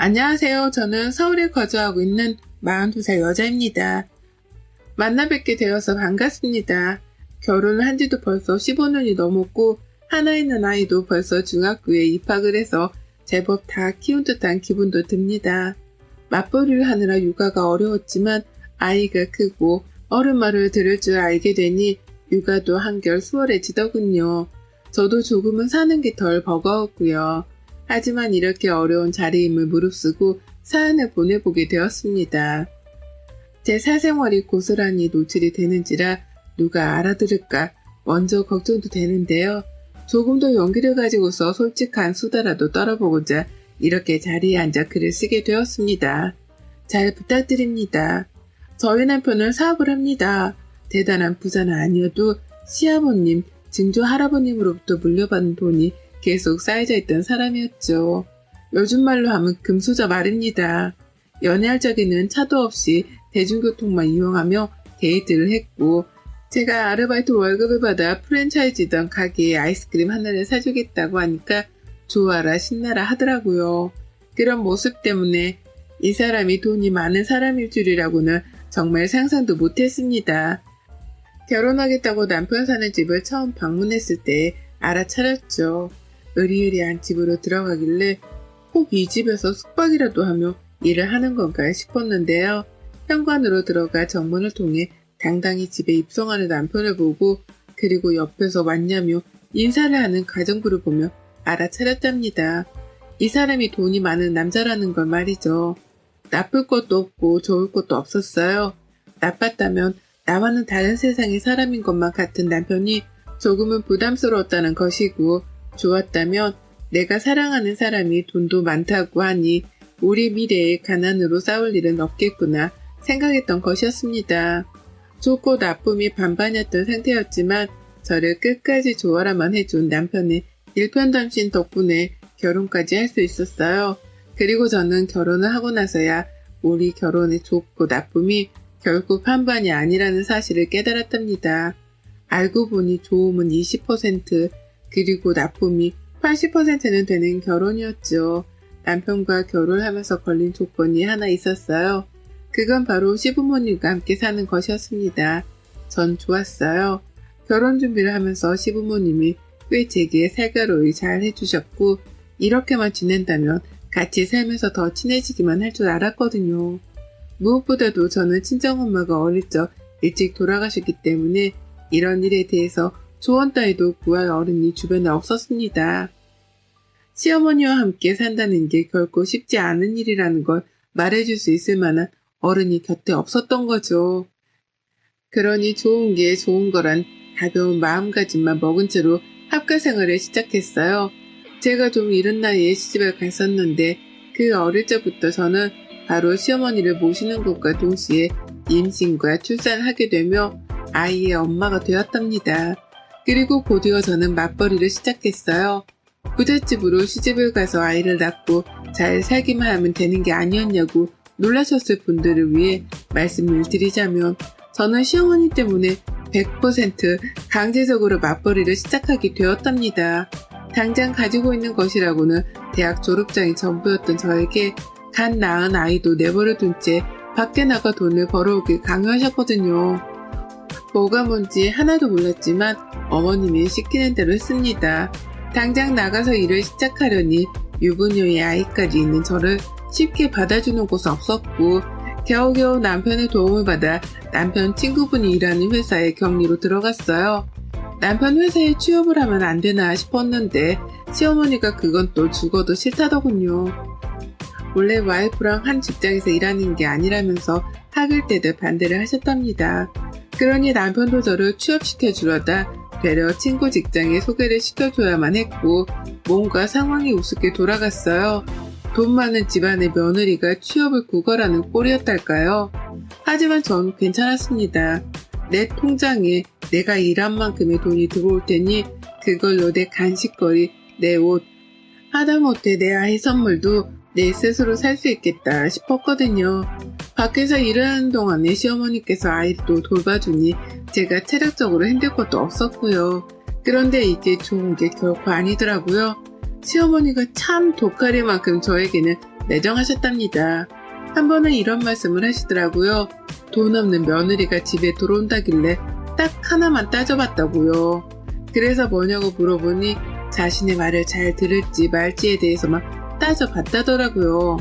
안녕하세요. 저는 서울에 거주하고 있는 42살 여자입니다. 만나 뵙게 되어서 반갑습니다. 결혼을 한 지도 벌써 15년이 넘었고 하나 있는 아이도 벌써 중학교에 입학을 해서 제법 다 키운 듯한 기분도 듭니다. 맞벌이를 하느라 육아가 어려웠지만 아이가 크고 어른 말을 들을 줄 알게 되니 육아도 한결 수월해지더군요. 저도 조금은 사는 게 덜 버거웠고요. 하지만 이렇게 어려운 자리임을 무릅쓰고 사연을 보내보게 되었습니다. 제 사생활이 고스란히 노출이 되는지라 누가 알아들을까 먼저 걱정도 되는데요. 조금 더 용기를 가지고서 솔직한 수다라도 떨어보고자 이렇게 자리에 앉아 글을 쓰게 되었습니다. 잘 부탁드립니다. 저희 남편은 사업을 합니다. 대단한 부자는 아니어도 시아버님, 증조 할아버님으로부터 물려받은 돈이 계속 쌓여져 있던 사람이었죠. 요즘 말로 하면 금수저 말입니다. 연애할 적에는 차도 없이 대중교통만 이용하며 데이트를 했고 제가 아르바이트 월급을 받아 프랜차이즈던 가게에 아이스크림 하나를 사주겠다고 하니까 좋아라 신나라 하더라고요. 그런 모습 때문에 이 사람이 돈이 많은 사람일 줄이라고는 정말 상상도 못했습니다. 결혼하겠다고 남편 사는 집을 처음 방문했을 때 알아차렸죠. 으리으리한 집으로 들어가길래 꼭 이 집에서 숙박이라도 하며 일을 하는 건가 싶었는데요. 현관으로 들어가 정문을 통해 당당히 집에 입성하는 남편을 보고 그리고 옆에서 왔냐며 인사를 하는 가정부를 보며 알아차렸답니다. 이 사람이 돈이 많은 남자라는 걸 말이죠. 나쁠 것도 없고 좋을 것도 없었어요. 나빴다면 나와는 다른 세상의 사람인 것만 같은 남편이 조금은 부담스러웠다는 것이고 좋았다면 내가 사랑하는 사람이 돈도 많다고 하니 우리 미래에 가난으로 싸울 일은 없겠구나 생각했던 것이었습니다. 좋고 나쁨이 반반이었던 상태였지만 저를 끝까지 좋아라만 해준 남편의 일편단심 덕분에 결혼까지 할 수 있었어요. 그리고 저는 결혼을 하고 나서야 우리 결혼의 좋고 나쁨이 결코 반반이 아니라는 사실을 깨달았답니다. 알고 보니 좋음은 20% 그리고 나쁨이 80%는 되는 결혼이었죠. 남편과 결혼하면서 걸린 조건이 하나 있었어요. 그건 바로 시부모님과 함께 사는 것이었습니다. 전 좋았어요. 결혼 준비를 하면서 시부모님이 꽤 제게 살가로이 잘 해주셨고 이렇게만 지낸다면 같이 살면서 더 친해지기만 할 줄 알았거든요. 무엇보다도 저는 친정엄마가 어릴 적 일찍 돌아가셨기 때문에 이런 일에 대해서 조언 따위도 구할 어른이 주변에 없었습니다. 시어머니와 함께 산다는 게 결코 쉽지 않은 일이라는 걸 말해줄 수 있을 만한 어른이 곁에 없었던 거죠. 그러니 좋은 게 좋은 거란 가벼운 마음가짐만 먹은 채로 합가 생활을 시작했어요. 제가 좀 이른 나이에 시집을 갔었는데 그 어릴 적부터 저는 바로 시어머니를 모시는 것과 동시에 임신과 출산을 하게 되며 아이의 엄마가 되었답니다. 그리고 곧이어 저는 맞벌이를 시작했어요. 부잣집으로 시집을 가서 아이를 낳고 잘 살기만 하면 되는 게 아니었냐고 놀라셨을 분들을 위해 말씀을 드리자면 저는 시어머니 때문에 100% 강제적으로 맞벌이를 시작하게 되었답니다. 당장 가지고 있는 것이라고는 대학 졸업장이 전부였던 저에게 갓 낳은 아이도 내버려 둔 채 밖에 나가 돈을 벌어오길 강요하셨거든요. 뭐가 뭔지 하나도 몰랐지만 어머님이 시키는 대로 했습니다. 당장 나가서 일을 시작하려니 유부녀의 아이까지 있는 저를 쉽게 받아주는 곳은 없었고 겨우겨우 남편의 도움을 받아 남편 친구분이 일하는 회사에 격리로 들어갔어요. 남편 회사에 취업을 하면 안 되나 싶었는데 시어머니가 그건 또 죽어도 싫다더군요. 원래 와이프랑 한 직장에서 일하는 게 아니라면서 학을 때도 반대를 하셨답니다. 그러니 남편도 저를 취업시켜 주려다 되려 친구 직장에 소개를 시켜줘야만 했고 뭔가 상황이 우습게 돌아갔어요. 돈 많은 집안의 며느리가 취업을 구걸하는 꼴이었달까요? 하지만 전 괜찮았습니다. 내 통장에 내가 일한 만큼의 돈이 들어올 테니 그걸로 내 간식거리, 내 옷, 하다못해 내 아이 선물도 내 스스로 살 수 있겠다 싶었거든요. 밖에서 일하는 동안에 시어머니께서 아이도 돌봐주니 제가 체력적으로 힘들 것도 없었고요. 그런데 이게 좋은 게 결코 아니더라고요. 시어머니가 참 독하리만큼 저에게는 내정하셨답니다. 한 번은 이런 말씀을 하시더라고요. 돈 없는 며느리가 집에 들어온다길래 딱 하나만 따져봤다고요. 그래서 뭐냐고 물어보니 자신의 말을 잘 들을지 말지에 대해서만 따져봤다더라고요.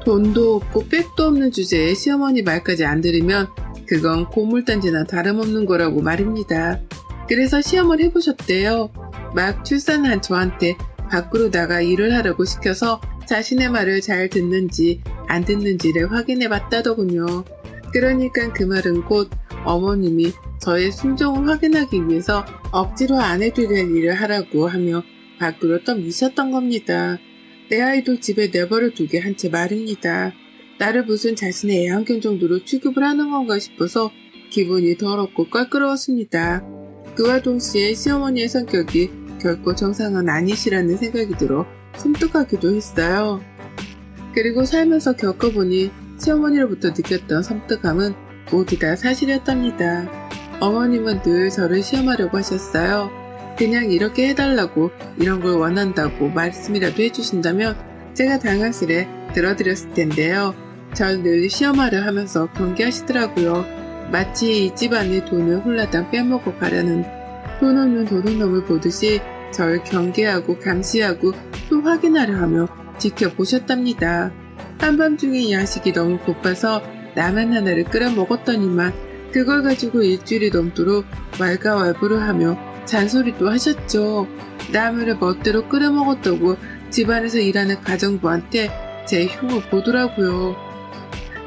돈도 없고 백도 없는 주제에 시어머니 말까지 안 들으면 그건 고물단지나 다름없는 거라고 말입니다. 그래서 시험을 해보셨대요. 막 출산한 저한테 밖으로 나가 일을 하라고 시켜서 자신의 말을 잘 듣는지 안 듣는지를 확인해 봤다더군요. 그러니까 그 말은 곧 어머님이 저의 순종을 확인하기 위해서 억지로 안 해도 될 일을 하라고 하며 밖으로 떠미셨던 겁니다. 내 아이도 집에 내버려 두게 한 채 말입니다. 나를 무슨 자신의 애완견 정도로 취급을 하는 건가 싶어서 기분이 더럽고 껄끄러웠습니다. 그와 동시에 시어머니의 성격이 결코 정상은 아니시라는 생각이 들어 섬뜩하기도 했어요. 그리고 살면서 겪어보니 시어머니로부터 느꼈던 섬뜩함은 모두 다 사실이었답니다. 어머님은 늘 저를 시험하려고 하셨어요. 그냥 이렇게 해달라고 이런 걸 원한다고 말씀이라도 해주신다면 제가 당황스레 들어드렸을 텐데요. 절 늘 시험하려 하면서 경계하시더라고요. 마치 이 집안의 돈을 홀라당 빼먹어 가려는 돈 없는 도둑놈을 보듯이 절 경계하고 감시하고 또 확인하려 하며 지켜보셨답니다. 한밤중에 야식이 너무 고파서 라면 하나를 끓여 먹었더니만 그걸 가지고 일주일이 넘도록 왈가왈부를 하며 잔소리도 하셨죠. 라면을 멋대로 끓여 먹었다고 집안에서 일하는 가정부한테 제 흉을 보더라고요.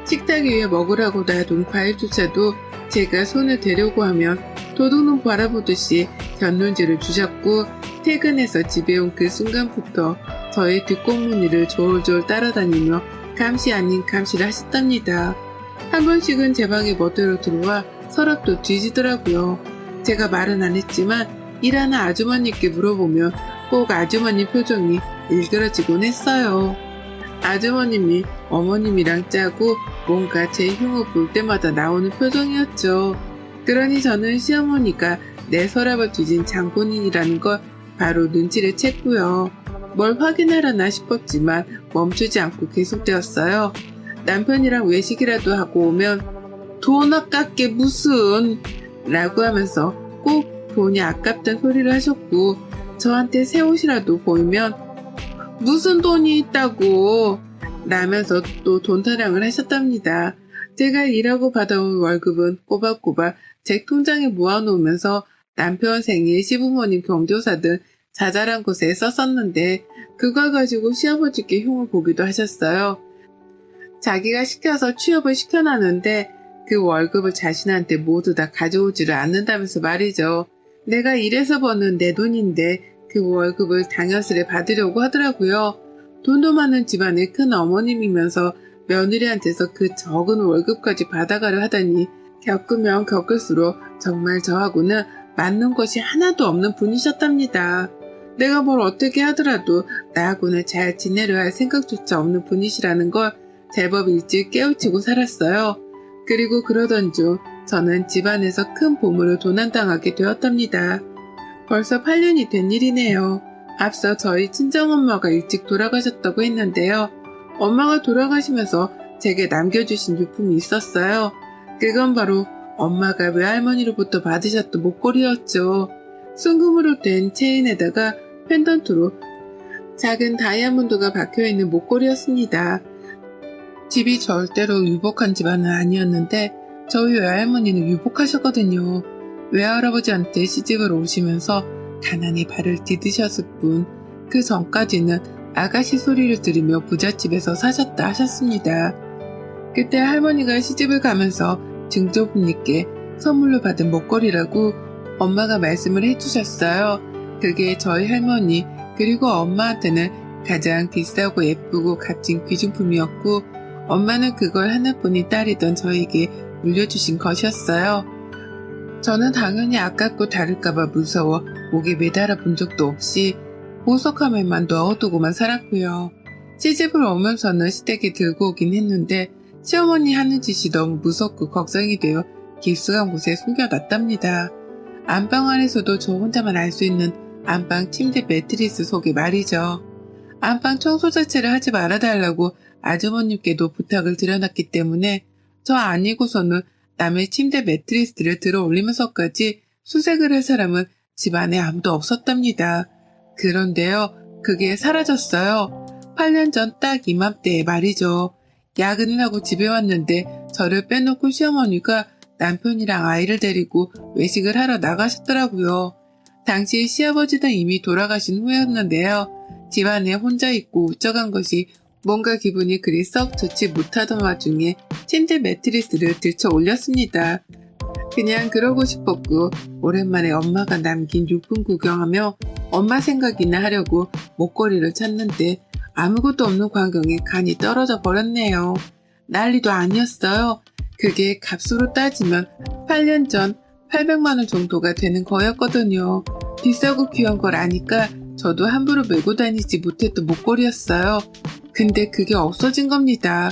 식탁 위에 먹으라고 놔둔 과일조차도 제가 손을 대려고 하면 도둑놈 바라보듯이 곁눈질을 주셨고 퇴근해서 집에 온 그 순간부터 저의 뒷공무니를 졸졸 따라다니며 감시 아닌 감시를 하셨답니다. 한 번씩은 제 방에 멋대로 들어와 서랍도 뒤지더라고요. 제가 말은 안 했지만 일하는 아주머니께 물어보면 꼭 아주머니 표정이 일그러지곤 했어요. 아주머님이 어머님이랑 짜고 뭔가 제 흉을 볼 때마다 나오는 표정이었죠. 그러니 저는 시어머니가 내 서랍을 뒤진 장본인이라는 걸 바로 눈치를 챘고요. 뭘 확인하려나 싶었지만 멈추지 않고 계속되었어요. 남편이랑 외식이라도 하고 오면 돈 아깝게 무슨 라고 하면서 꼭 돈이 아깝단 소리를 하셨고 저한테 새 옷이라도 보이면 무슨 돈이 있다고 라면서 또 돈 타령을 하셨답니다. 제가 일하고 받아온 월급은 꼬박꼬박 제 통장에 모아놓으면서 남편 생일, 시부모님 경조사 등 자잘한 곳에 썼었는데 그걸 가지고 시아버지께 흉을 보기도 하셨어요. 자기가 시켜서 취업을 시켜놨는데 그 월급을 자신한테 모두 다 가져오지를 않는다면서 말이죠. 내가 일해서 버는 내 돈인데 그 월급을 당연스레 받으려고 하더라고요. 돈도 많은 집안의 큰 어머님이면서 며느리한테서 그 적은 월급까지 받아가려 하다니 겪으면 겪을수록 정말 저하고는 맞는 것이 하나도 없는 분이셨답니다. 내가 뭘 어떻게 하더라도 나하고는 잘 지내려 할 생각조차 없는 분이시라는 걸 제법 일찍 깨우치고 살았어요. 그리고 그러던 중 저는 집안에서 큰 보물을 도난당하게 되었답니다. 벌써 8년이 된 일이네요. 앞서 저희 친정엄마가 일찍 돌아가셨다고 했는데요. 엄마가 돌아가시면서 제게 남겨주신 유품이 있었어요. 그건 바로 엄마가 외할머니로부터 받으셨던 목걸이였죠. 순금으로 된 체인에다가 펜던트로 작은 다이아몬드가 박혀있는 목걸이였습니다. 집이 절대로 유복한 집안은 아니었는데 저희 외할머니는 유복하셨거든요. 외할아버지한테 시집을 오시면서 가난히 발을 디디셨을 뿐 그 전까지는 아가씨 소리를 들으며 부잣집에서 사셨다 하셨습니다. 그때 할머니가 시집을 가면서 증조부님께 선물로 받은 목걸이라고 엄마가 말씀을 해주셨어요. 그게 저희 할머니 그리고 엄마한테는 가장 비싸고 예쁘고 값진 귀중품이었고 엄마는 그걸 하나뿐인 딸이던 저에게 물려주신 것이었어요. 저는 당연히 아깝고 다를까봐 무서워 목에 매달아 본 적도 없이 보석함에만 넣어두고만 살았고요. 시집을 오면서는 시댁에 들고 오긴 했는데 시어머니 하는 짓이 너무 무섭고 걱정이 되어 깊숙한 곳에 숨겨놨답니다. 안방 안에서도 저 혼자만 알 수 있는 안방 침대 매트리스 속에 말이죠. 안방 청소 자체를 하지 말아달라고 아주머님께도 부탁을 드려놨기 때문에 저 아니고서는 남의 침대 매트리스를 들어 올리면서까지 수색을 할 사람은 집안에 아무도 없었답니다. 그런데요, 그게 사라졌어요. 8년 전 딱 이맘때에 말이죠. 야근을 하고 집에 왔는데 저를 빼놓고 시어머니가 남편이랑 아이를 데리고 외식을 하러 나가셨더라고요. 당시 시아버지는 이미 돌아가신 후였는데요. 집안에 혼자 있고 우쩍한 것이 뭔가 기분이 그리 썩 좋지 못하던 와중에 침대 매트리스를 들쳐 올렸습니다. 그냥 그러고 싶었고 오랜만에 엄마가 남긴 유품 구경하며 엄마 생각이나 하려고 목걸이를 찾는데 아무것도 없는 광경에 간이 떨어져 버렸네요. 난리도 아니었어요. 그게 값으로 따지면 8년 전 800만 원 정도가 되는 거였거든요. 비싸고 귀한 걸 아니까 저도 함부로 메고 다니지 못했던 목걸이였어요. 근데 그게 없어진 겁니다.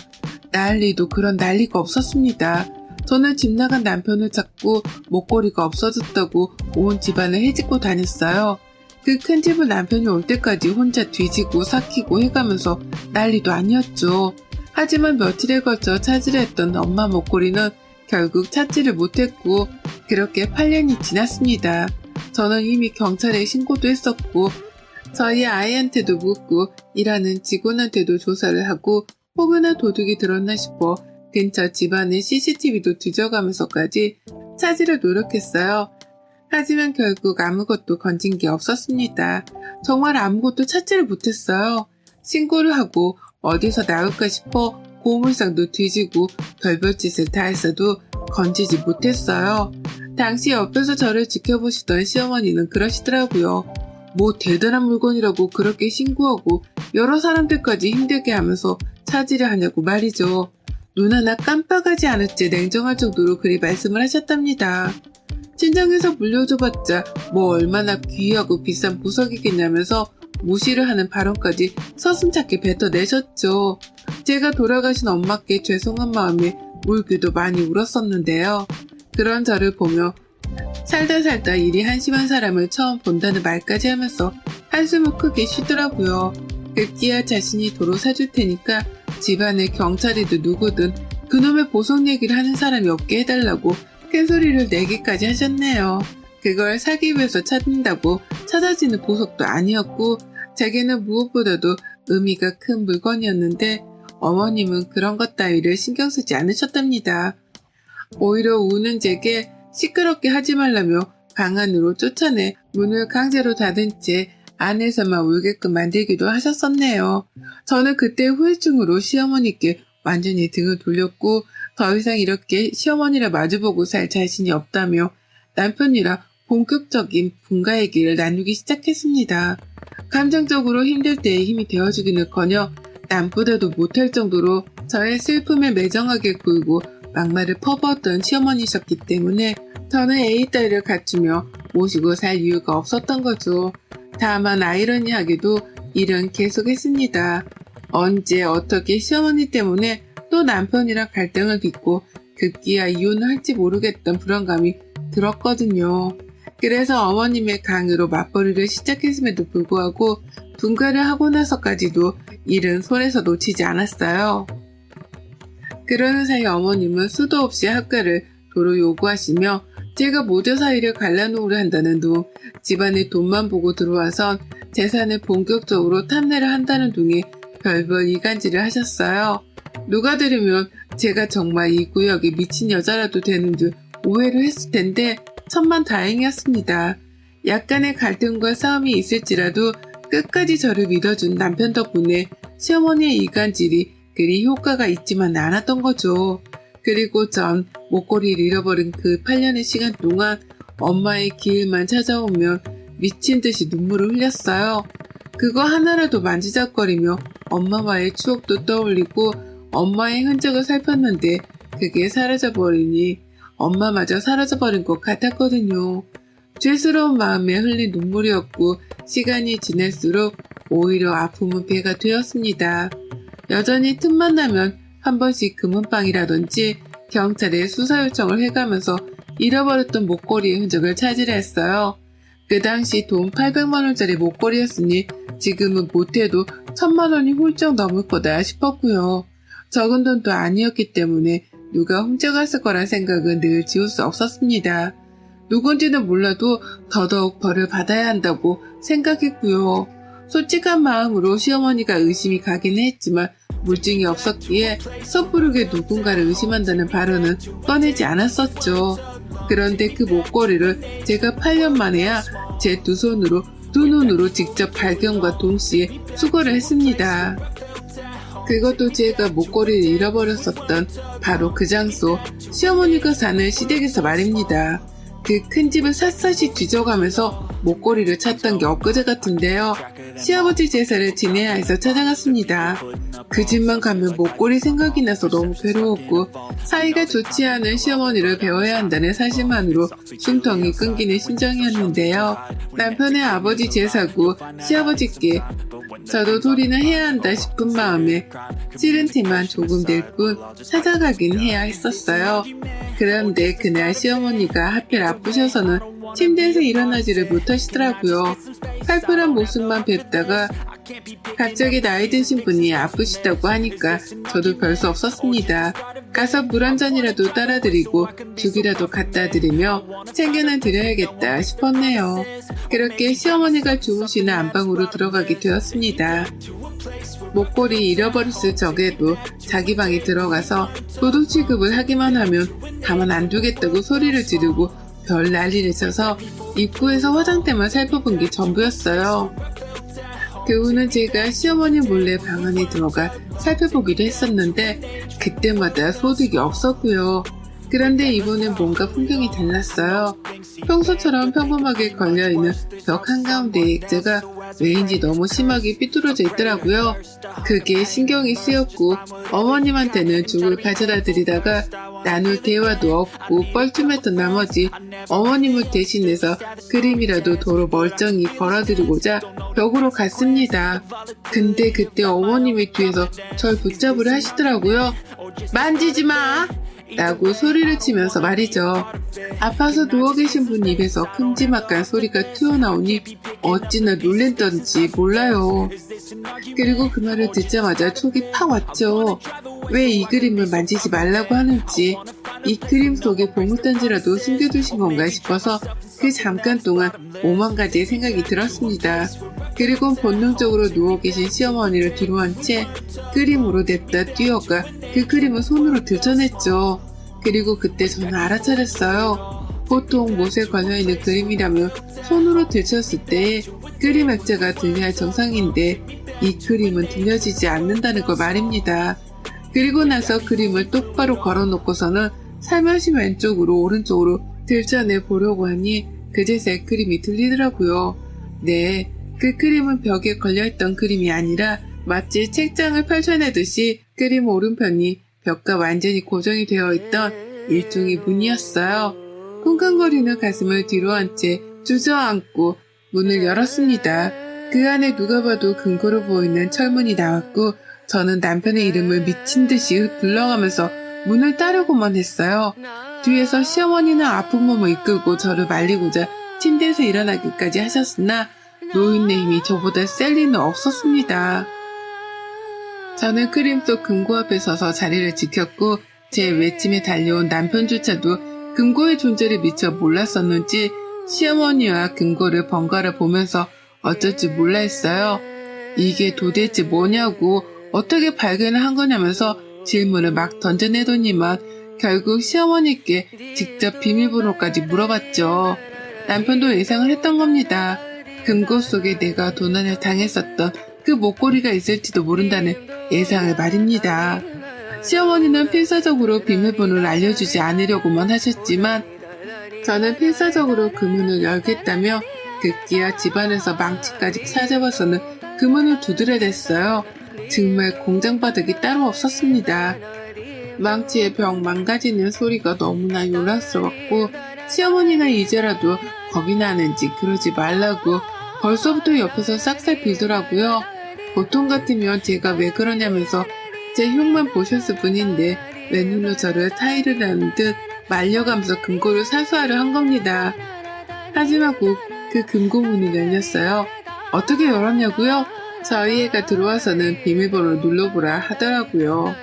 난리도 그런 난리가 없었습니다. 저는 집 나간 남편을 찾고 목걸이가 없어졌다고 온 집안을 헤집고 다녔어요. 그 큰 집을 남편이 올 때까지 혼자 뒤지고 삭히고 해가면서 난리도 아니었죠. 하지만 며칠에 걸쳐 찾으려 했던 엄마 목걸이는 결국 찾지를 못했고 그렇게 8년이 지났습니다. 저는 이미 경찰에 신고도 했었고 저희 아이한테도 묻고 일하는 직원한테도 조사를 하고 혹여나 도둑이 들었나 싶어 근처 집안의 CCTV도 뒤져가면서까지 찾으려 노력했어요. 하지만 결국 아무것도 건진 게 없었습니다. 정말 아무것도 찾지를 못했어요. 신고를 하고 어디서 나올까 싶어 고물상도 뒤지고 별별 짓을 다 했어도 건지지 못했어요. 당시 옆에서 저를 지켜보시던 시어머니는 그러시더라고요. 뭐 대단한 물건이라고 그렇게 신고하고 여러 사람들까지 힘들게 하면서 찾으려 하냐고 말이죠. 눈 하나 깜빡하지 않았지 냉정할 정도로 그리 말씀을 하셨답니다. 친정에서 물려줘봤자 뭐 얼마나 귀하고 비싼 보석이겠냐면서 무시를 하는 발언까지 서슴찮게 뱉어내셨죠. 제가 돌아가신 엄마께 죄송한 마음에 울기도 많이 울었었는데요. 그런 저를 보며 살다 일이 한심한 사람을 처음 본다는 말까지 하면서 한숨을 크게 쉬더라고요. 급기야 자신이 도로 사줄 테니까 집안에 경찰이든 누구든 그놈의 보석 얘기를 하는 사람이 없게 해달라고 큰소리를 내기까지 하셨네요. 그걸 사기 위해서 찾는다고 찾아지는 보석도 아니었고 제게는 무엇보다도 의미가 큰 물건이었는데 어머님은 그런 것 따위를 신경 쓰지 않으셨답니다. 오히려 우는 제게 시끄럽게 하지 말라며 방 안으로 쫓아내 문을 강제로 닫은 채 안에서만 울게끔 만들기도 하셨었네요. 저는 그때 후유증으로 시어머니께 완전히 등을 돌렸고 더 이상 이렇게 시어머니를 마주보고 살 자신이 없다며 남편이랑 본격적인 분가 얘기를 나누기 시작했습니다. 감정적으로 힘들 때에 힘이 되어주기는커녕 남보다도 못할 정도로 저의 슬픔에 매정하게 굴고 막말을 퍼부었던 시어머니셨기 때문에 저는 A따위를 갖추며 모시고 살 이유가 없었던 거죠. 다만 아이러니하게도 일은 계속했습니다. 언제 어떻게 시어머니 때문에 또 남편이랑 갈등을 빚고 급기야 이혼을 할지 모르겠던 불안감이 들었거든요. 그래서 어머님의 강요로 맞벌이를 시작했음에도 불구하고 분가를 하고 나서까지도 일은 손에서 놓치지 않았어요. 그러는 사이 어머님은 수도 없이 학가를 도로 요구하시며 제가 모자 사이를 갈라놓으려 한다는 둥, 집안의 돈만 보고 들어와선 재산을 본격적으로 탐내를 한다는 둥에 별별 이간질을 하셨어요. 누가 들으면 제가 정말 이 구역에 미친 여자라도 되는 줄 오해를 했을 텐데 천만다행이었습니다. 약간의 갈등과 싸움이 있을지라도 끝까지 저를 믿어준 남편 덕분에 시어머니의 이간질이 그리 효과가 있지만 않았던 거죠. 그리고 전 목걸이를 잃어버린 그 8년의 시간 동안 엄마의 기일만 찾아오면 미친 듯이 눈물을 흘렸어요. 그거 하나라도 만지작거리며 엄마와의 추억도 떠올리고 엄마의 흔적을 살폈는데 그게 사라져버리니 엄마마저 사라져버린 것 같았거든요. 죄스러운 마음에 흘린 눈물이었고 시간이 지날수록 오히려 아픔은 배가 되었습니다. 여전히 틈만 나면 한 번씩 금은방이라든지 경찰에 수사 요청을 해가면서 잃어버렸던 목걸이의 흔적을 찾으려 했어요. 그 당시 돈 800만원짜리 목걸이였으니 지금은 못해도 1000만원이 훌쩍 넘을 거다 싶었고요. 적은 돈도 아니었기 때문에 누가 훔쳐갔을 거란 생각은 늘 지울 수 없었습니다. 누군지는 몰라도 더더욱 벌을 받아야 한다고 생각했고요. 솔직한 마음으로 시어머니가 의심이 가기는 했지만 물증이 없었기에 섣부르게 누군가를 의심한다는 발언은 꺼내지 않았었죠. 그런데 그 목걸이를 제가 8년 만에야 제 두 손으로 두 눈으로 직접 발견과 동시에 수거를 했습니다. 그것도 제가 목걸이를 잃어버렸었던 바로 그 장소, 시어머니가 사는 시댁에서 말입니다. 그 큰 집을 샅샅이 뒤져가면서 목걸이를 찾던 게 엊그제 같은데요. 시아버지 제사를 지내야 해서 찾아갔습니다. 그 집만 가면 목걸이 생각이 나서 너무 괴로웠고 사이가 좋지 않은 시어머니를 배워야 한다는 사실만으로 숨통이 끊기는 심정이었는데요. 남편의 아버지 제사고 시아버지께 저도 소리는 해야 한다 싶은 마음에 싫은 티만 조금 낼 뿐 찾아가긴 해야 했었어요. 그런데 그날 시어머니가 하필 아프셔서는 침대에서 일어나지를 못하시더라고요. 팔팔한 모습만 뵙다가 갑자기 나이 드신 분이 아프시다고 하니까 저도 별 수 없었습니다. 가서 물 한 잔이라도 따라드리고 죽이라도 갖다 드리며 챙겨는 드려야겠다 싶었네요. 그렇게 시어머니가 주무시는 안방으로 들어가게 되었습니다. 목걸이 잃어버렸을 적에도 자기 방에 들어가서 도둑 취급을 하기만 하면 가만 안 두겠다고 소리를 지르고 별 난리를 쳐서 입구에서 화장대만 살펴본 게 전부였어요. 그 후는 제가 시어머니 몰래 방 안에 들어가 살펴보기도 했었는데 그때마다 소득이 없었고요. 그런데 이번엔 뭔가 풍경이 달랐어요. 평소처럼 평범하게 걸려있는 벽 한가운데의 액자가 왜인지 너무 심하게 삐뚤어져 있더라고요. 그게 신경이 쓰였고 어머님한테는 죽을 가져다 드리다가 나눌 대화도 없고 뻘쭘했던 나머지 어머님을 대신해서 그림이라도 도로 멀쩡히 걸어드리고자 벽으로 갔습니다. 근데 그때 어머님이 뒤에서 절 붙잡으려 하시더라고요. 만지지 마! 라고 소리를 치면서 말이죠. 아파서 누워 계신 분 입에서 큼지막한 소리가 튀어나오니 어찌나 놀랬던지 몰라요. 그리고 그 말을 듣자마자 촉이 팍 왔죠. 왜 이 그림을 만지지 말라고 하는지, 이 그림 속에 보물단지라도 숨겨두신 건가 싶어서 그 잠깐 동안 5만 가지의 생각이 들었습니다. 그리고 본능적으로 누워 계신 시어머니를 뒤로한 채 그림으로 냅다 뛰어가 그 그림을 손으로 들춰냈죠. 그리고 그때 저는 알아차렸어요. 보통 못에 걸려있는 그림이라면 손으로 들쳤을 때 그림 액자가 들려야 정상인데 이 그림은 들려지지 않는다는 걸 말입니다. 그리고 나서 그림을 똑바로 걸어놓고서는 살며시 왼쪽으로 오른쪽으로 들춰내 보려고 하니 그제서야 그림이 들리더라고요. 네, 그 그림은 벽에 걸려있던 그림이 아니라 마치 책장을 펼쳐내듯이 그림 오른편이 벽과 완전히 고정이 되어 있던 일종의 문이었어요. 쿵쾅거리는 가슴을 뒤로 한 채 주저앉고 문을 열었습니다. 그 안에 누가 봐도 금고로 보이는 철문이 나왔고 저는 남편의 이름을 미친 듯이 불러가면서 문을 따려고만 했어요. 뒤에서 시어머니는 아픈 몸을 이끌고 저를 말리고자 침대에서 일어나기까지 하셨으나 노인네 힘이 저보다 셀 리는 없었습니다. 저는 그림 속 금고 앞에 서서 자리를 지켰고 제 외침에 달려온 남편조차도 금고의 존재를 미처 몰랐었는지 시어머니와 금고를 번갈아 보면서 어쩔 줄 몰라 했어요. 이게 도대체 뭐냐고 어떻게 발견을 한 거냐면서 질문을 막 던져내더니만 결국 시어머니께 직접 비밀번호까지 물어봤죠. 남편도 예상을 했던 겁니다. 금고 속에 내가 도난을 당했었던 그 목걸이가 있을지도 모른다는 예상을 말입니다. 시어머니는 필사적으로 비밀번호를 알려주지 않으려고만 하셨지만 저는 필사적으로 그 문을 열겠다며 급기야 집안에서 망치까지 찾아봐서는 그 문을 두드려댔어요. 정말 공장바닥이 따로 없었습니다. 망치의 벽 망가지는 소리가 너무나 요란스러웠고 시어머니가 이제라도 겁이 나는지 그러지 말라고 벌써부터 옆에서 싹싹 빌더라고요. 보통 같으면 제가 왜 그러냐면서 제 흉만 보셨을 뿐인데 웬일로 저를 타이르라는 듯 말려가면서 금고를 사수하려 한 겁니다. 하지만 곧 그 금고문이 열렸어요. 어떻게 열었냐고요? 저희 애가 들어와서는 비밀번호 눌러보라 하더라고요.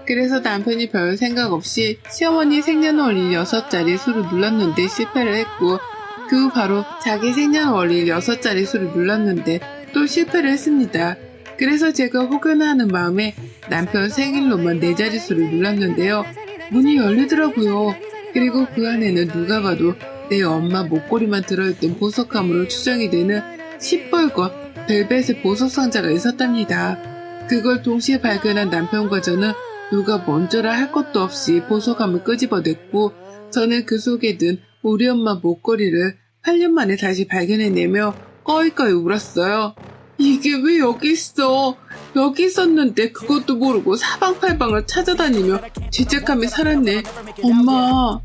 그래서 남편이 별 생각 없이 시어머니 생년월일 6자리 수를 눌렀는데 실패를 했고, 그 후 바로 자기 생년월일 6자리 수를 눌렀는데 또 실패를 했습니다. 그래서 제가 혹여나하는 마음에 남편 생일로만 4자리 수를 눌렀는데요. 문이 열리더라고요. 그리고 그 안에는 누가 봐도 내 엄마 목걸이만 들어있던 보석함으로 추정이 되는 시뻘건 벨벳의 보석 상자가 있었답니다. 그걸 동시에 발견한 남편과 저는 누가 먼저라 할 것도 없이 보석함을 끄집어냈고, 저는 그 속에 든 우리 엄마 목걸이를 8년 만에 다시 발견해내며 꺼이꺼이 울었어요. 이게 왜 여기 있어? 여기 있었는데 그것도 모르고 사방팔방을 찾아다니며 죄책감에 살았네. 엄마.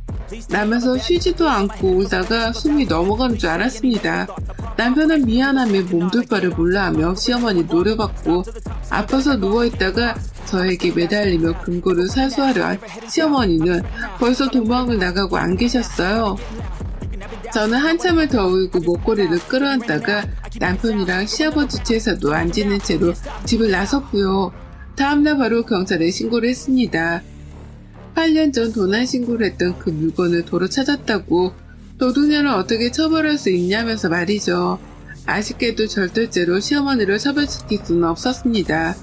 라면서 쉬지도 않고 울다가 숨이 넘어가는 줄 알았습니다. 남편은 미안함에 몸둘 바를 몰라하며 시어머니 노려봤고, 아파서 누워있다가 저에게 매달리며 금고를 사수하려 한 시어머니는 벌써 도망을 나가고 안 계셨어요. 저는 한참을 더 울고 목걸이를 끌어안다가 남편이랑 시아버지 제사도 안 지낸 채로 집을 나섰고요. 다음날 바로 경찰에 신고를 했습니다. 8년 전 도난 신고를 했던 그 물건을 도로 찾았다고 도둑년을 어떻게 처벌할 수 있냐면서 말이죠. 아쉽게도 절도죄로 시어머니를 처벌시킬 수는 없었습니다.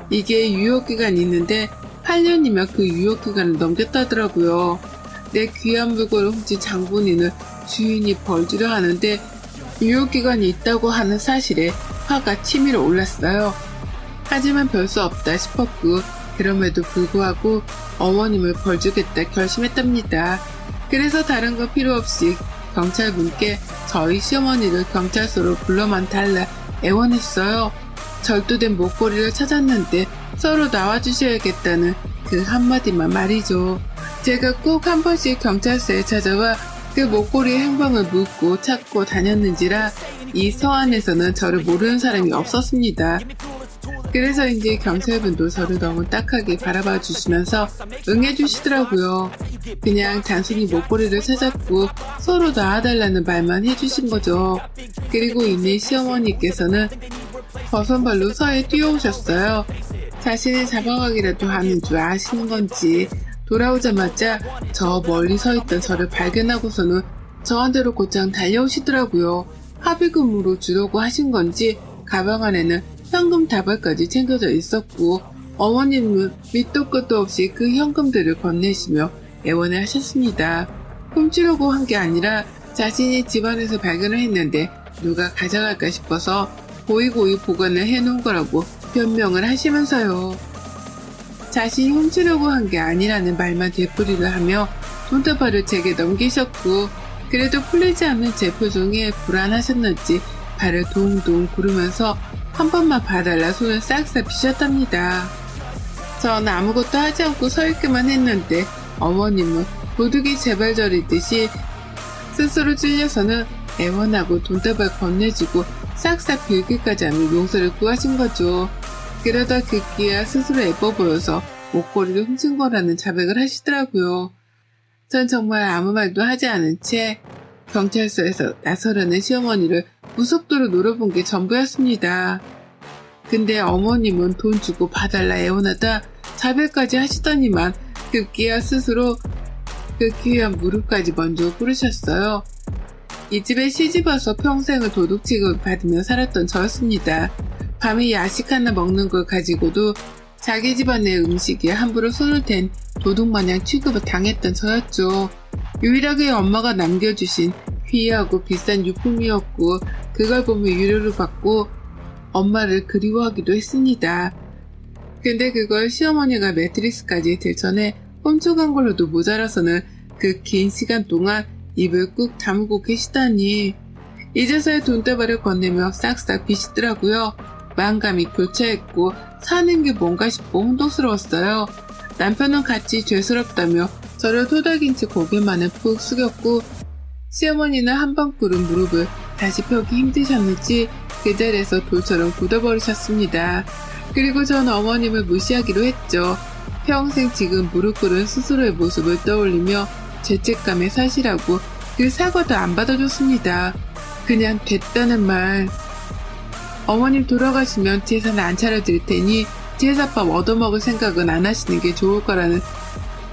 이게 유효기간이 있는데 8년이면 그 유효기간을 넘겼다더라고요. 내 귀한 물건을 훔친 장본인을 주인이 벌주려 하는데 유효기간이 있다고 하는 사실에 화가 치밀어 올랐어요. 하지만 별 수 없다 싶었고, 그럼에도 불구하고 어머님을 벌주겠다 결심했답니다. 그래서 다른 거 필요 없이 경찰분께 저희 시어머니를 경찰서로 불러만 달라 애원했어요. 절도된 목걸이를 찾았는데 서로 나와주셔야겠다는 그 한마디만 말이죠. 제가 꼭 한 번씩 경찰서에 찾아와 그 목걸이의 행방을 묻고 찾고 다녔는지라 이 서안에서는 저를 모르는 사람이 없었습니다. 그래서인지 경찰분도 저를 너무 딱하게 바라봐 주시면서 응해주시더라고요. 그냥 단순히 목걸이를 찾았고 서로 놔달라는 말만 해주신 거죠. 그리고 이내 시어머니께서는 버선발로 서에 뛰어오셨어요. 자신을 잡아가기라도 하는 줄 아시는 건지 돌아오자마자 저 멀리 서 있던 저를 발견하고서는 저한테로 곧장 달려오시더라고요. 합의금으로 주려고 하신 건지 가방 안에는 현금 다발까지 챙겨져 있었고, 어머님은 밑도 끝도 없이 그 현금들을 건네시며 애원을 하셨습니다. 훔치려고 한 게 아니라 자신이 집안에서 발견을 했는데 누가 가져갈까 싶어서 고이고이 보관을 해놓은 거라고 변명을 하시면서요. 자신이 훔치려고 한 게 아니라는 말만 되풀이를 하며 돈다발을 제게 넘기셨고, 그래도 풀리지 않는 제 표정에 불안하셨는지 발을 동동 구르면서 한 번만 봐달라 손을 싹싹 비셨답니다. 전 아무것도 하지 않고 서 있기만 했는데 어머님은 도둑이 제발 저리듯이 스스로 찔려서는 애원하고 돈다발 건네주고 싹싹 빌기까지 하며 용서를 구하신 거죠. 그러다 급기야 스스로 예뻐 보여서 목걸이를 훔친 거라는 자백을 하시더라고요. 전 정말 아무 말도 하지 않은 채 경찰서에서 나서려는 시어머니를 무속도로 노려본 게 전부였습니다. 근데 어머님은 돈 주고 봐달라 애원하다 자백까지 하시더니만 급기야 스스로 그 귀한 무릎까지 먼저 꿇으셨어요. 이 집에 시집와서 평생을 도둑 취급을 받으며 살았던 저였습니다. 밤에 야식 하나 먹는 걸 가지고도 자기 집안의 음식에 함부로 손을 댄 도둑마냥 취급을 당했던 저였죠. 유일하게 엄마가 남겨주신 귀하고 비싼 유품이었고, 그걸 보며 위로를 받고 엄마를 그리워하기도 했습니다. 근데 그걸 시어머니가 매트리스까지 들쳐내 훔쳐간 걸로도 모자라서는 그 긴 시간 동안 입을 꾹 다물고 계시다니. 이제서야 돈다발을 건네며 싹싹 비시더라고요. 마음감이 교차했고 사는 게 뭔가 싶고 혼동스러웠어요. 남편은 같이 죄스럽다며 저를 토닥인 채 고개만을 푹 숙였고, 시어머니는 한방 꿇은 무릎을 다시 펴기 힘드셨는지 그 자리에서 돌처럼 굳어버리셨습니다. 그리고 전 어머님을 무시하기로 했죠. 평생 지금 무릎 꿇은 스스로의 모습을 떠올리며 죄책감에 사실하고 그 사과도 안 받아줬습니다. 그냥 됐다는 말. 어머님 돌아가시면 제사는 안 차려드릴 테니 제사밥 얻어먹을 생각은 안 하시는 게 좋을 거라는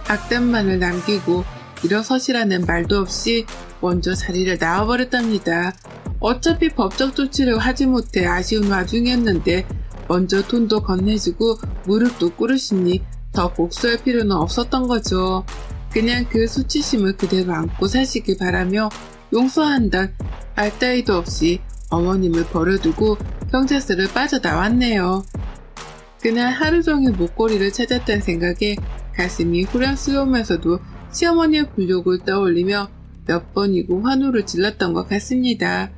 악담만을 남기고 일어서시라는 말도 없이 먼저 자리를 나와버렸답니다. 어차피 법적 조치를 하지 못해 아쉬운 와중이었는데 먼저 돈도 건네주고 무릎도 꿇으시니 더 복수할 필요는 없었던 거죠. 그냥 그 수치심을 그대로 안고 사시길 바라며 용서한단 알따위도 없이 어머님을 버려두고 경찰서를 빠져나왔네요. 그날 하루 종일 목걸이를 찾았다는 생각에 가슴이 후련스러우면서도 시어머니의 굴욕을 떠올리며 몇 번이고 환호를 질렀던 것 같습니다.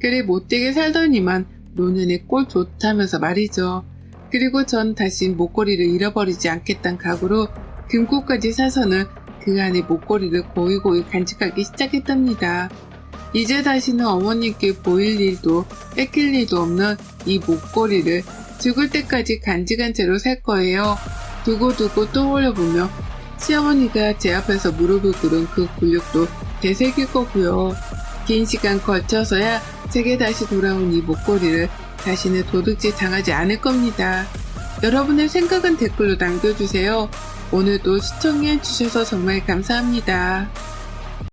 그리 못되게 살더니만 노년에 꼴 좋다면서 말이죠. 그리고 전 다시 목걸이를 잃어버리지 않겠다는 각오로 금고까지 사서는 그 안에 목걸이를 고이고이 간직하기 시작했답니다. 이제 다시는 어머님께 보일 일도 뺏길 일도 없는 이 목걸이를 죽을 때까지 간직한 채로 살 거예요. 두고두고 떠올려보며 시어머니가 제 앞에서 무릎을 꿇은 그 굴욕도 되새길 거고요. 긴 시간 거쳐서야 제게 다시 돌아온 이 목걸이를 다시는 도둑질 당하지 않을 겁니다. 여러분의 생각은 댓글로 남겨주세요. 오늘도 시청해주셔서 정말 감사합니다.